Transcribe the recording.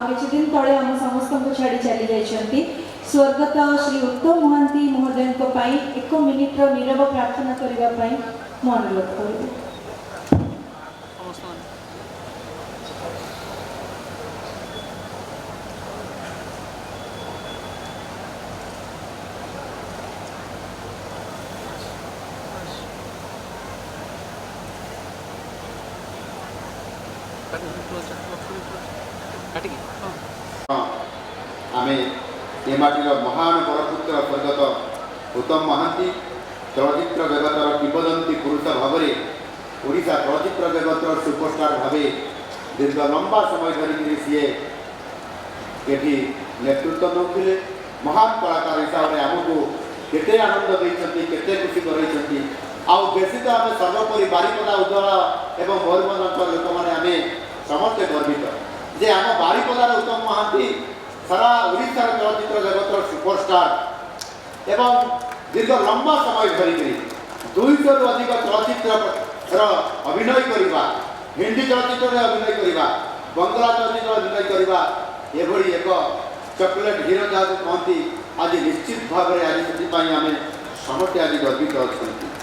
किछि दिन तले आम समस्त को छाड़ी चली जाइछंती स्वर्गत श्री उत्तम महांती महोदय को पाई 1 मिनिट रो नीरव प्रार्थना करिवा पाई म अनुरोध करिबे। आमे ए माटीर महान बरपुत्र स्वर्गत उत्तम महांती चलचित्र जगतर किंवदंती पुरुष भाव ओडिशा चलचित्र जगतर सुपरस्टार भाव दीर्घ लंबा समय धरिक सी ये नेतृत्व नौले महान कलाकार हिसाब से आमको केते आनंद देते केते खुशी कराई आउ बेसी तो आम सर्वोपरि बारिपदा उज्ज्वल एवं मयूरभंज लोक मैंने आम समस्ते गर्वित जे आम बारिपदार उत्तम महांती सारा ओडिशा चलचित्र जगतर सुपरस्टार एवं दीर्घ लंबा समय धरिक 200 रु अधिक चलचित्र अभिनय करवा हिंदी चलचित्र अभिनय करवा बंगला चलचित्र अभिनय करवा एभली एक चॉकलेट हीरो जहाँ कहती आज निश्चित भाव में आज से आम समस्ते आज गर्वित अच्छा।